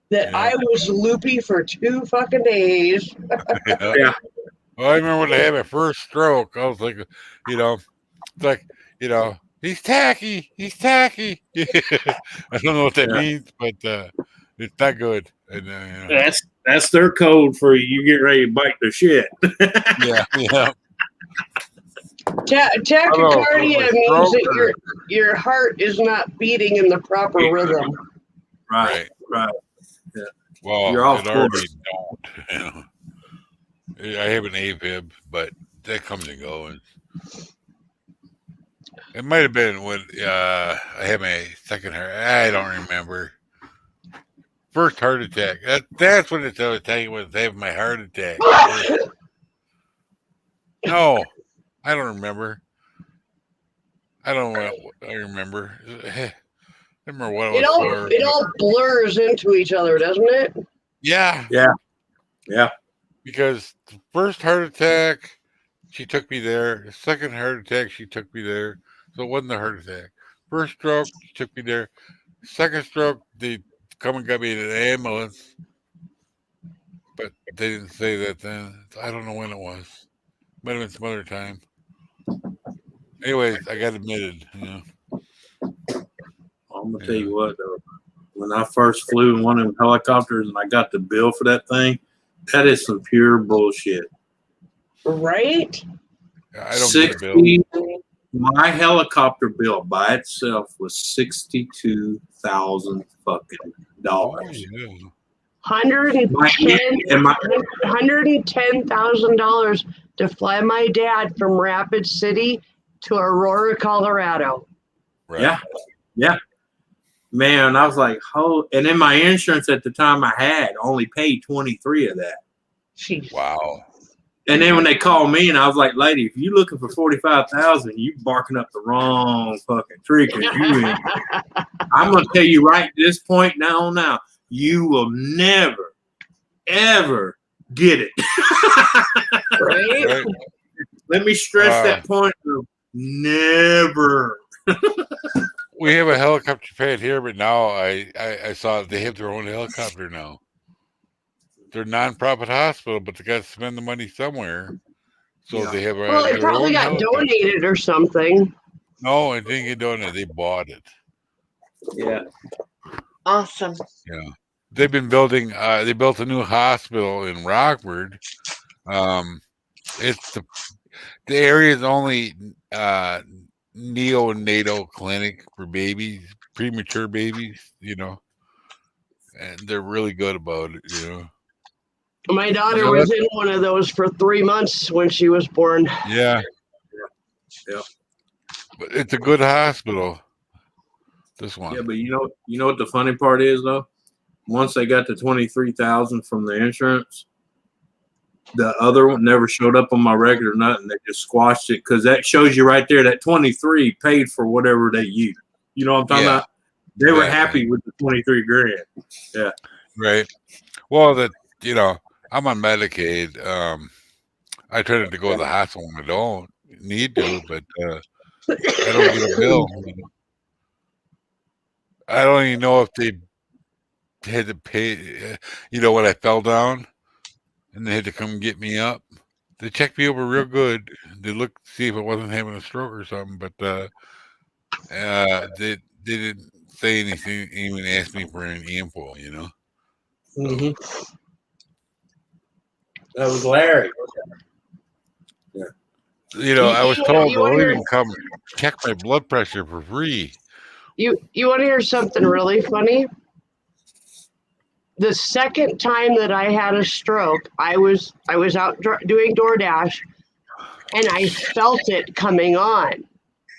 Speaker 2: that
Speaker 3: Yeah.
Speaker 2: I was loopy for 2 fucking days.
Speaker 3: yeah.
Speaker 5: Yeah.
Speaker 3: Well, I remember when I had my first stroke. I was like, you know, it's like, you know, he's tacky. He's tacky. I don't know what that
Speaker 5: Yeah.
Speaker 3: means, but it's not good. And, you know,
Speaker 5: That's their code for you get ready to bite the shit.
Speaker 3: yeah, yeah.
Speaker 2: Tachycardia
Speaker 3: my
Speaker 2: means
Speaker 3: stroke
Speaker 2: that your heart is not beating in the proper rhythm.
Speaker 5: Right.
Speaker 3: Well,
Speaker 5: You're off
Speaker 3: it already
Speaker 5: course.
Speaker 3: don't. You know. I have an AFib, but that comes and goes. It might have been when I had my second heart. I don't remember. First heart attack. That's when it's attacking was having my heart attack. No, I don't remember. I don't know what I remember. I remember what it was for.
Speaker 2: It all blurs into each other, doesn't it?
Speaker 3: Yeah.
Speaker 5: Yeah.
Speaker 3: Because the first heart attack, she took me there. The second heart attack, she took me there. So it wasn't a heart attack. First stroke, she took me there. Second stroke, they come and got me in an ambulance. But they didn't say that then. I don't know when it was. Might have been some other time. Anyways, I got admitted. You know.
Speaker 5: I'm gonna tell you what though. When I first flew in one of them helicopters and I got the bill for that thing, that is some pure bullshit.
Speaker 2: Right?
Speaker 3: I don't get a bill.
Speaker 5: My helicopter bill by itself was $62,000 fucking dollars.
Speaker 3: Yeah.
Speaker 2: $110,000 to fly my dad from Rapid City to Aurora, Colorado.
Speaker 3: Right.
Speaker 5: Yeah. Man, I was like, oh, and then my insurance at the time I had only paid 23 of that.
Speaker 2: Jeez.
Speaker 3: Wow.
Speaker 5: And then when they called me and I was like, lady, if you're looking for 45,000, you barking up the wrong fucking tree. 'Cause I'm gonna tell you right at this point now, you will never, ever get it.
Speaker 2: Right?
Speaker 3: Right.
Speaker 5: Let me stress that point of never.
Speaker 3: We have a helicopter pad here, but now I saw they have their own helicopter now. They're a non-profit hospital, but they got to spend the money somewhere, so
Speaker 5: Yeah.
Speaker 3: they have
Speaker 2: Well, it
Speaker 3: their
Speaker 2: probably
Speaker 3: own
Speaker 2: got
Speaker 3: helicopter.
Speaker 2: donated or something.
Speaker 3: No, it didn't get donated. They bought it.
Speaker 5: Yeah.
Speaker 4: Awesome.
Speaker 3: Yeah, they've been building. They built a new hospital in Rockford. It's the area's only neonatal clinic for babies, premature babies. You know, and they're really good about it. You know.
Speaker 2: My daughter
Speaker 3: No,
Speaker 2: was in one of those for 3 months when she was born.
Speaker 3: Yeah.
Speaker 5: Yeah.
Speaker 3: But it's a good hospital. This one.
Speaker 5: Yeah, but you know what the funny part is though? Once they got the 23,000 from the insurance, the other one never showed up on my record or nothing. They just squashed it because that shows you right there that 23 paid for whatever they used. You know what I'm talking
Speaker 3: Yeah.
Speaker 5: about? They were
Speaker 3: Exactly.
Speaker 5: happy with the 23 grand. Yeah.
Speaker 3: Right. Well, I'm on Medicaid. I try not to go to the hospital when I don't need to, but I don't get a bill. I don't even know if they had to pay. When I fell down and they had to come get me up, they checked me over real good. They looked to see if I wasn't having a stroke or something, but they didn't say anything, even ask me for an info.
Speaker 5: Mm-hmm. That was Larry.
Speaker 3: I was
Speaker 2: You
Speaker 3: told they'll
Speaker 2: wanna-
Speaker 3: even come check my blood pressure for free.
Speaker 2: You want to hear something really funny? The second time that I had a stroke, I was out doing DoorDash, and I felt it coming on,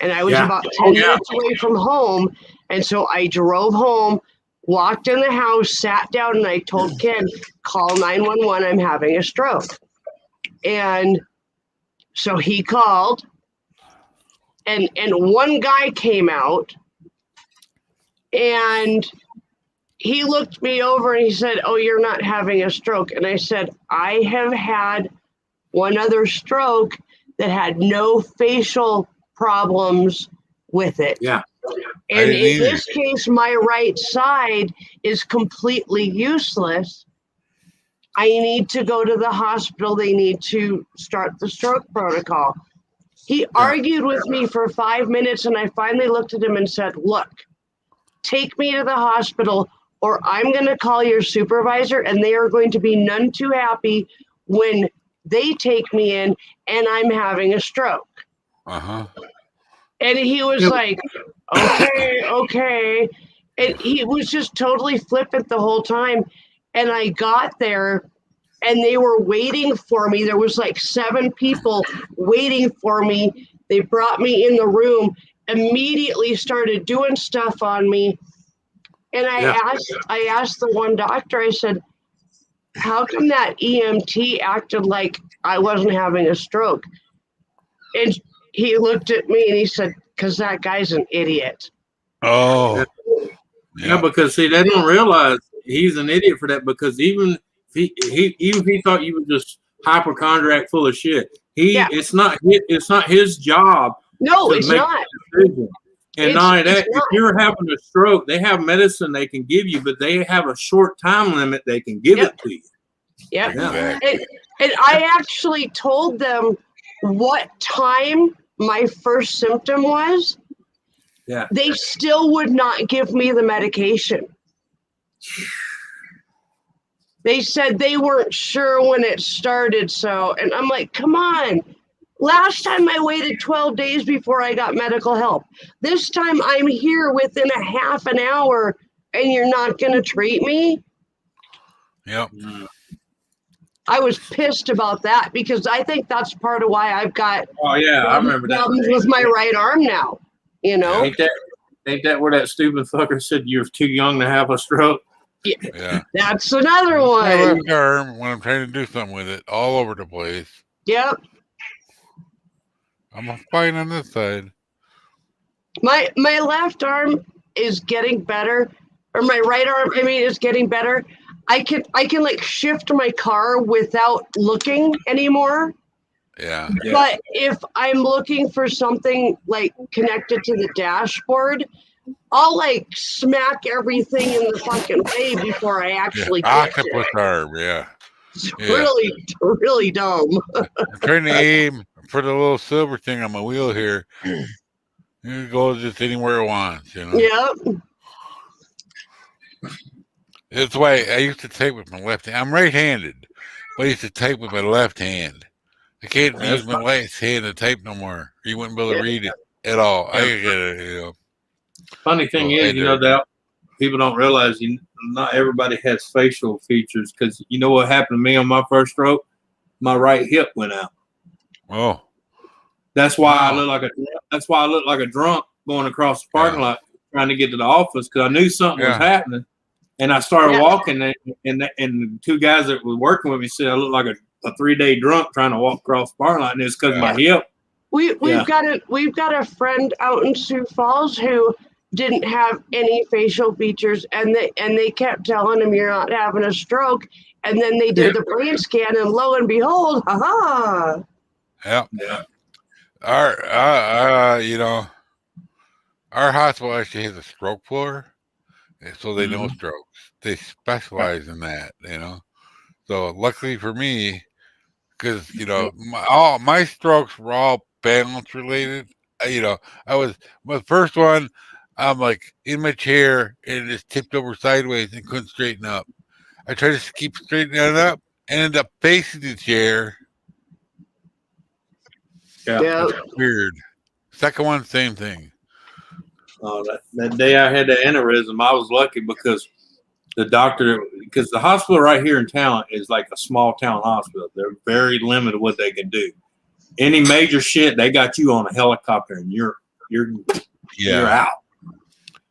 Speaker 2: and I was
Speaker 5: Yeah.
Speaker 2: about 10
Speaker 5: Oh, yeah.
Speaker 2: minutes away from home, and so I drove home, walked in the house, sat down, and I told Ken, call 911. I'm having a stroke, and so he called, and one guy came out. And he looked me over and he said, "Oh, you're not having a stroke." And I said, "I have had one other stroke that had no facial problems with it."
Speaker 5: Yeah.
Speaker 2: And
Speaker 3: didn't
Speaker 2: in
Speaker 3: either.
Speaker 2: this case, my right side is completely useless. I need to go to the hospital. They need to start the stroke protocol. He argued with me for 5 minutes, and I finally looked at him and said, "Look, take me to the hospital, or I'm going to call your supervisor, and they are going to be none too happy when they take me in and I'm having a stroke."
Speaker 3: Uh-huh.
Speaker 2: And he was like, okay. And he was just totally flippant the whole time. And I got there, and they were waiting for me. There was like 7 people waiting for me. They brought me in the room, immediately started doing stuff on me. And I asked the one doctor, I said, "How come that EMT acted like I wasn't having a stroke?" And he looked at me and he said, "Because that guy's an idiot."
Speaker 3: Oh.
Speaker 5: Yeah, because see, they don't realize he's an idiot for that. Because even if he thought you were just hypochondriac full of shit, it's not his job.
Speaker 2: No,
Speaker 5: to
Speaker 2: it's
Speaker 5: make
Speaker 2: not.
Speaker 5: the decision. And
Speaker 2: It's-
Speaker 5: not only that,
Speaker 2: it's
Speaker 5: if
Speaker 2: not.
Speaker 5: you're having a stroke, they have medicine they can give you, but they have a short time limit they can give
Speaker 2: Yep.
Speaker 5: it to you.
Speaker 2: Yep.
Speaker 5: Yeah.
Speaker 2: And I actually told them what time my first symptom was.
Speaker 5: Yeah.
Speaker 2: They still would not give me the medication. They said they weren't sure when it started. So, and I'm like, come on. Last time I waited 12 days before I got medical help. This time I'm here within a half an hour, and you're not going to treat me?
Speaker 3: Yep.
Speaker 2: I was pissed about that, because I think that's part of why I've got
Speaker 5: Oh yeah, I remember that.
Speaker 2: problems with my right arm now.
Speaker 5: Ain't that where that stupid fucker said you're too young to have a stroke?
Speaker 3: Yeah.
Speaker 2: That's another
Speaker 3: My
Speaker 2: one.
Speaker 3: left arm, when I'm trying to do something with it, all over the place.
Speaker 2: Yep.
Speaker 3: I'm fine on this side.
Speaker 2: My left arm is getting better, or my right arm, is getting better. I can like shift my car without looking anymore.
Speaker 3: Yeah.
Speaker 5: Yeah.
Speaker 2: But if I'm looking for something like connected to the dashboard, I'll like smack everything in the fucking way before I actually catch
Speaker 3: Octopus
Speaker 2: it.
Speaker 3: arm, yeah.
Speaker 2: It's
Speaker 3: Yeah.
Speaker 2: really dumb.
Speaker 3: I'm trying to aim for the little silver thing on my wheel here. It goes just anywhere it wants, you know.
Speaker 2: Yep.
Speaker 3: That's why I used to type with my left hand. I'm right-handed, but I used to type with my left hand. I can't use my left hand to type no more. You wouldn't be able to read it at all. I get it, you know.
Speaker 5: Funny thing
Speaker 3: Well, I
Speaker 5: is, you know,
Speaker 3: do.
Speaker 5: that people don't realize not everybody has facial features because you know what happened to me on my first stroke? My right hip went out.
Speaker 3: Oh,
Speaker 5: That's why I
Speaker 3: Wow.
Speaker 5: look like a drunk going across the parking lot trying to get to the office because I knew something was
Speaker 3: Yeah.
Speaker 5: happening. And I started
Speaker 2: Yeah.
Speaker 5: walking, and the two guys that were working with me said I looked like a 3-day drunk trying to walk across the parking lot, and it's because of my hip.
Speaker 2: We've
Speaker 5: Yeah.
Speaker 2: got a friend out in Sioux Falls who didn't have any facial features, and they kept telling him you're not having a stroke, and then they did the brain scan, and lo and behold, haha.
Speaker 3: yeah.
Speaker 5: Yeah.
Speaker 3: Our, you know, our hospital actually has a stroke floor, so they know strokes. They specialize in that, you know. So luckily for me, because you know, all my strokes were all balance related. You know, I was my first one. I'm like in my chair and it just tipped over sideways and couldn't straighten up. I tried to keep straightening it up and ended up facing the chair.
Speaker 2: Yeah.
Speaker 3: Weird. Second one, same thing.
Speaker 5: That day I had the aneurysm, I was lucky because the hospital right here in town is like a small town hospital. They're very limited what they can do. Any major shit, they got you on a helicopter and you're out.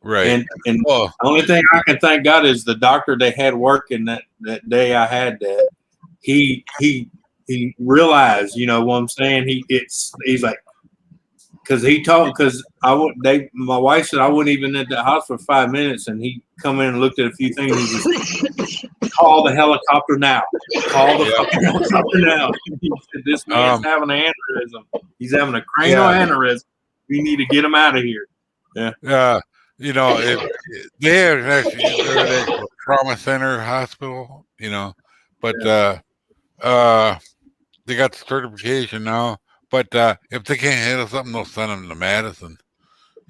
Speaker 3: Right.
Speaker 5: And
Speaker 3: Oh,
Speaker 5: the only thing I can thank God is the doctor they had working that day I had that. He realized, you know what I'm saying? He's like, my wife said I wasn't even at the house for 5 minutes, and he come in and looked at a few things. He just call the helicopter now. Call the fucking helicopter now. He said, this man's having an aneurysm. He's having a cranial aneurysm. We need to get him out of here. Yeah.
Speaker 3: You know, they have actually they're a trauma center hospital, you know, but they got the certification now. But if they can't handle something, they'll send them to Madison.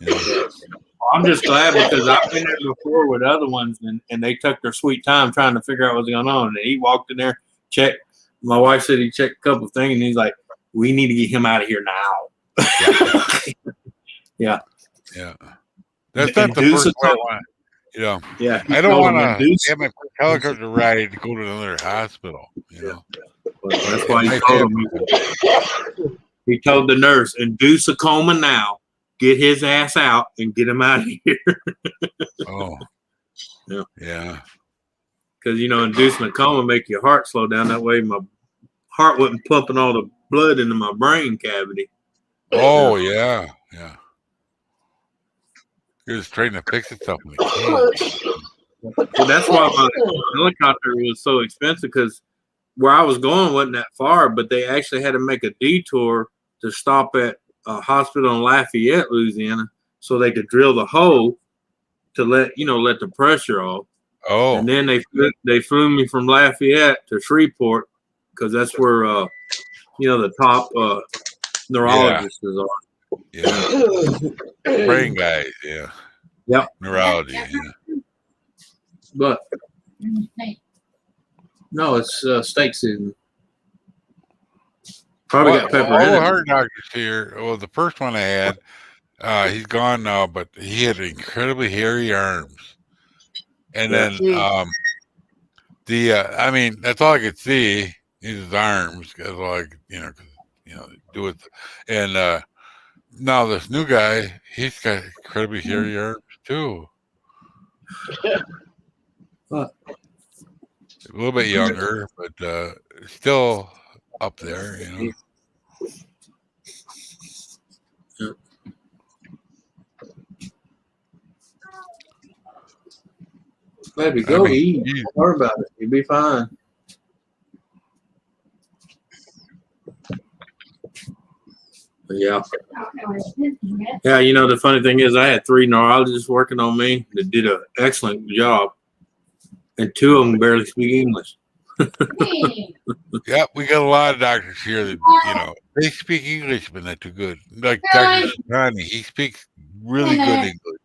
Speaker 3: You know?
Speaker 5: I'm just glad because I've been there before with other ones, and they took their sweet time trying to figure out what's going on. And he walked in there, checked. My wife said he checked a couple of things, and he's like, "We need to get him out of here now." Yeah.
Speaker 3: That's not the first one I want. You know,
Speaker 5: Yeah.
Speaker 3: I don't want to have my helicopter ride to go to another hospital. You know,
Speaker 5: that's why he told him. He told the nurse, induce a coma now. Get his ass out and get him out of here.
Speaker 3: Oh. Yeah.
Speaker 5: Because, you know, inducing a coma make your heart slow down. That way my heart wasn't pumping all the blood into my brain cavity.
Speaker 3: Oh, yeah. You're just trying to fix itself.
Speaker 5: So that's why my helicopter was so expensive, because where I was going wasn't that far, but they actually had to make a detour to stop at a hospital in Lafayette, Louisiana, so they could drill the hole to let the pressure off.
Speaker 3: Oh.
Speaker 5: And then they flew me from Lafayette to Shreveport, because that's where the top neurologists are.
Speaker 3: Yeah. Brain guys, yeah.
Speaker 5: Yep.
Speaker 3: Neurology, yeah.
Speaker 5: But no, it's steak season. Probably got pepper
Speaker 3: all
Speaker 5: in
Speaker 3: the
Speaker 5: it.
Speaker 3: heart doctors here. Well, the first one I had, he's gone now, but he had incredibly hairy arms. And then I mean, that's all I could see. His arms, that's all I could, do it. And now this new guy, he's got incredibly hairy arms too. A little bit younger, but still up there,
Speaker 5: Baby, go eat. Don't worry about it. You'll be fine. But Yeah. Yeah, you know, the funny thing is I had 3 neurologists working on me that did an excellent job, and 2 of them barely speak English.
Speaker 3: Yep, we got a lot of doctors here that, you know, they speak English, but not too good. Like Dr. Shani, he speaks really good English,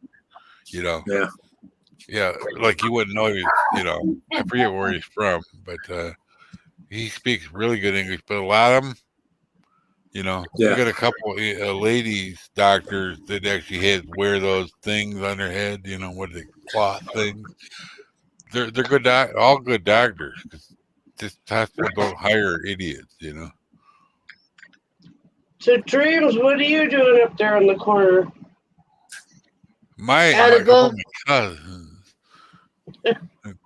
Speaker 3: you know.
Speaker 5: Yeah.
Speaker 3: Yeah, like you wouldn't know, you know, I forget where he's from, but he speaks really good English. But a lot of them, you know,
Speaker 5: Yeah.
Speaker 3: we got a couple ladies doctors that actually had wear those things on their head, you know, what are the cloth things. They're good, all good doctors. 'Cause this hospital don't hire idiots, you know.
Speaker 2: So, Dreams, what are you doing up there in the corner?
Speaker 3: My
Speaker 4: Edible.
Speaker 3: cousins.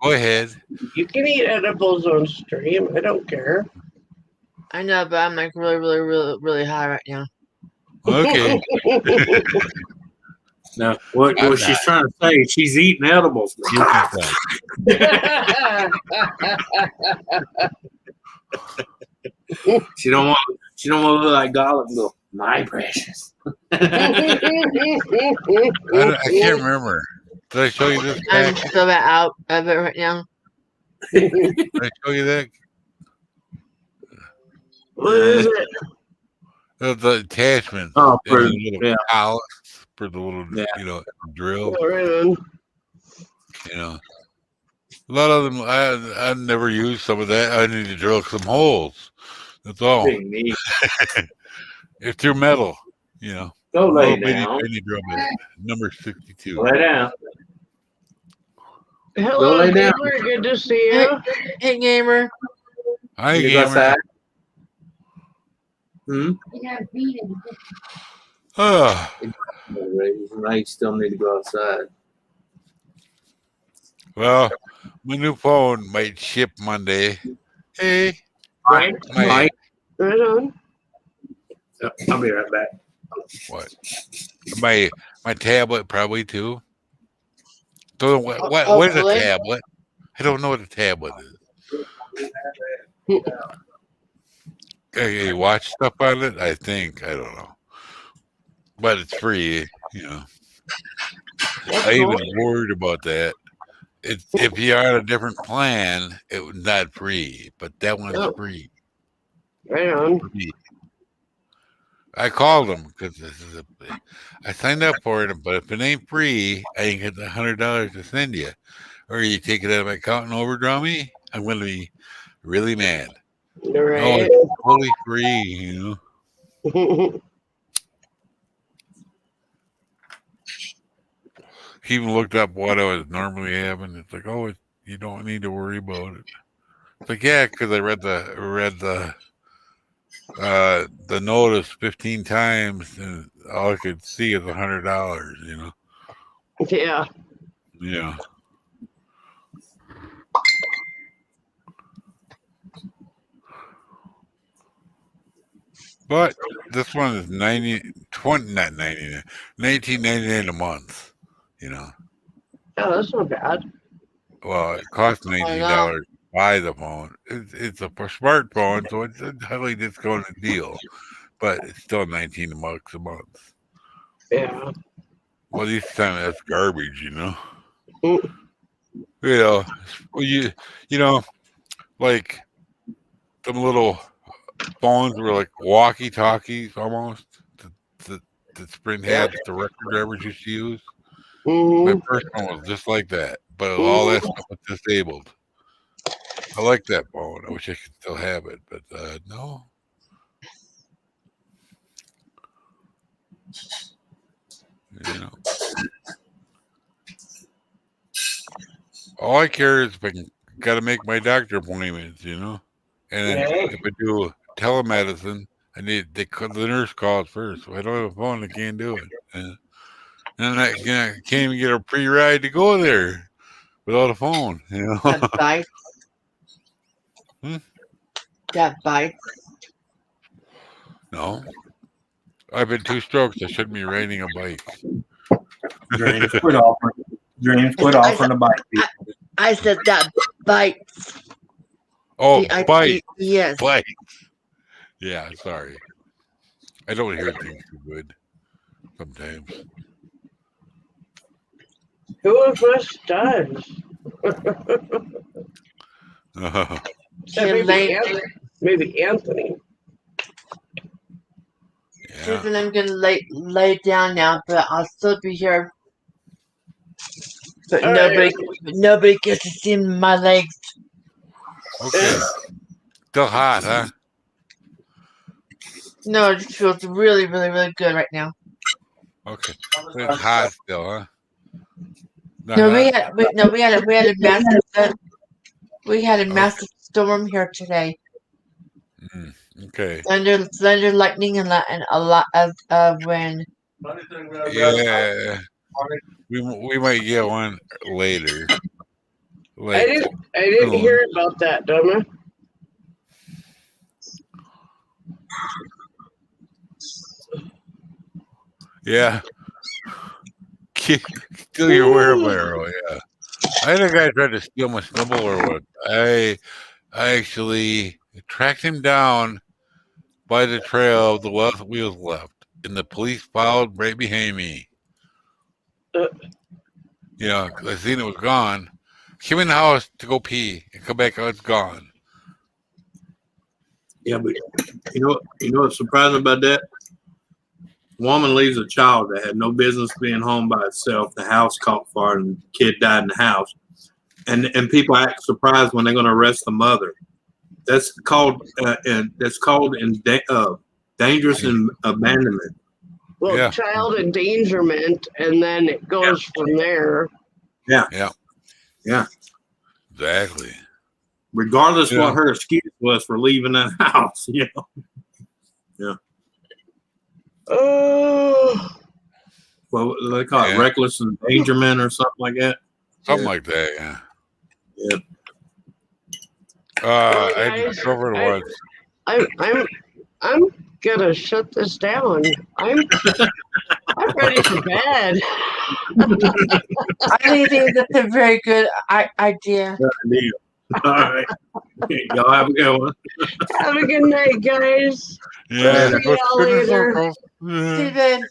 Speaker 3: Go ahead.
Speaker 2: You can eat edibles on stream. I don't care.
Speaker 4: I know, but I'm like really high right now.
Speaker 3: Okay.
Speaker 5: Now, what
Speaker 3: I'm
Speaker 5: she's
Speaker 3: not.
Speaker 5: trying to say, she's eating edibles.
Speaker 3: You can say.
Speaker 5: She don't want to look like Gollum and go, my precious.
Speaker 3: I can't remember. Did I show you this
Speaker 4: I'm
Speaker 3: pack?
Speaker 4: so out of it right now.
Speaker 3: Did I show you that?
Speaker 2: What is it?
Speaker 3: The attachments.
Speaker 5: Oh,
Speaker 3: and
Speaker 5: for,
Speaker 3: the little
Speaker 5: yeah.
Speaker 3: pallets for the little,
Speaker 5: Yeah.
Speaker 3: you know, drill.
Speaker 2: Oh, right on.
Speaker 3: You know, a lot of them I never used some of that. I need to drill some holes. That's all.
Speaker 5: Big knee.
Speaker 3: It's through metal. You know,
Speaker 5: Go lay
Speaker 3: little bitty
Speaker 5: down.
Speaker 3: tiny drill bit, number 62.
Speaker 5: Lay down.
Speaker 2: Hello,
Speaker 5: lay down.
Speaker 2: Gamer. Good to see you.
Speaker 4: Hey, gamer.
Speaker 3: Hi,
Speaker 5: You go
Speaker 3: gamer.
Speaker 5: outside? Hmm?
Speaker 3: Ah,
Speaker 5: Now you still need to go outside.
Speaker 3: well, my new phone might ship Monday. Hey,
Speaker 5: Right.
Speaker 3: my
Speaker 5: Mike.
Speaker 2: Right on.
Speaker 5: I'll be right back.
Speaker 3: what? My tablet probably too. So what is a
Speaker 4: Hopefully.
Speaker 3: tablet? I don't know what a tablet is. You watch stuff on it? I think. I don't know. But it's free, you know. I even worried about that. If you're on a different plan, it was not free, but that one's
Speaker 2: Oh.
Speaker 3: free.
Speaker 2: Right on.
Speaker 3: I called them because I signed up for it, but if it ain't free, I ain't get the $100 to send you, or you take it out of my account and overdraw me. I'm going to be really mad. Oh,
Speaker 2: Right.
Speaker 3: it's totally free, you know. He even looked up what I was normally having. It's like, oh, you don't need to worry about it. It's like, yeah, because I read the notice 15 times, and all I could see is $100. You know.
Speaker 2: Yeah.
Speaker 3: Yeah. But this one is $19.99 a month. You know.
Speaker 2: Oh, that's not bad.
Speaker 3: Well, it costs $19 to buy the phone. It's a smartphone, so it's a highly discounted deal, but it's still $19 a month.
Speaker 2: Yeah.
Speaker 3: Well, these time that's garbage, you know.
Speaker 2: Mm.
Speaker 3: You know, you know, like some little phones were like walkie talkies almost. The Sprint had that the record drivers used to use. My
Speaker 2: Mm-hmm.
Speaker 3: first one was just like that, but all that stuff was disabled. I like that phone. I wish I could still have it, but no. You know, all I care is if I got to make my doctor appointments. You know, and then if I do telemedicine, the nurse calls first. If I don't have a phone, I can't do it. And I can't even get a pre-ride to go there without a phone. You know.
Speaker 4: That bite. That bite.
Speaker 3: No. I've been 2 strokes. I shouldn't be riding a bike.
Speaker 6: Dreams, quit offering a bike.
Speaker 4: I said that bite.
Speaker 3: Oh, bike.
Speaker 4: Yes.
Speaker 3: Bike. Yeah, sorry. I don't hear things too good sometimes.
Speaker 2: Who of us does? Except maybe Anthony.
Speaker 3: Yeah.
Speaker 4: Susan, I'm gonna lay down now, but I'll still be here. But
Speaker 2: All
Speaker 4: nobody gets to see my legs.
Speaker 3: Okay. Still hot, huh?
Speaker 4: No, it just feels really, really, really good right now.
Speaker 3: Okay. It's hot still, huh? Not
Speaker 4: No,
Speaker 3: hot?
Speaker 4: we had a massive storm here today.
Speaker 3: Okay.
Speaker 4: Thunder, lightning, and a lot of wind.
Speaker 3: Yeah. We might get one later.
Speaker 2: I didn't hear about that, Donna.
Speaker 3: Yeah. Steal your wheelbarrow, yeah. I had a guy try to steal my snowblower. I actually tracked him down by the trail the wheels left, and the police followed right behind me. You know, 'cause I seen it was gone. Came in the house to go pee and come back out, it's gone.
Speaker 5: Yeah, but you know what's surprising about that? Woman leaves a child that had no business being home by itself. The house caught fire and the kid died in the house. And people act surprised when they're going to arrest the mother. That's called dangerous abandonment.
Speaker 2: Well,
Speaker 3: Yeah.
Speaker 2: child endangerment, and then it goes from there.
Speaker 3: Exactly.
Speaker 5: Regardless what her excuse was for leaving that house, you know. Yeah.
Speaker 2: Oh,
Speaker 5: Well, they call it reckless endangerment or something like that.
Speaker 3: Something like that, yeah.
Speaker 5: Yeah.
Speaker 3: I just covered once.
Speaker 2: I'm gonna shut this down. I'm ready for bed.
Speaker 4: I think that's a very good idea.
Speaker 5: All right. Y'all have a good one.
Speaker 2: Have a good night, guys.
Speaker 3: Yeah.
Speaker 2: See y'all later.
Speaker 4: Steven.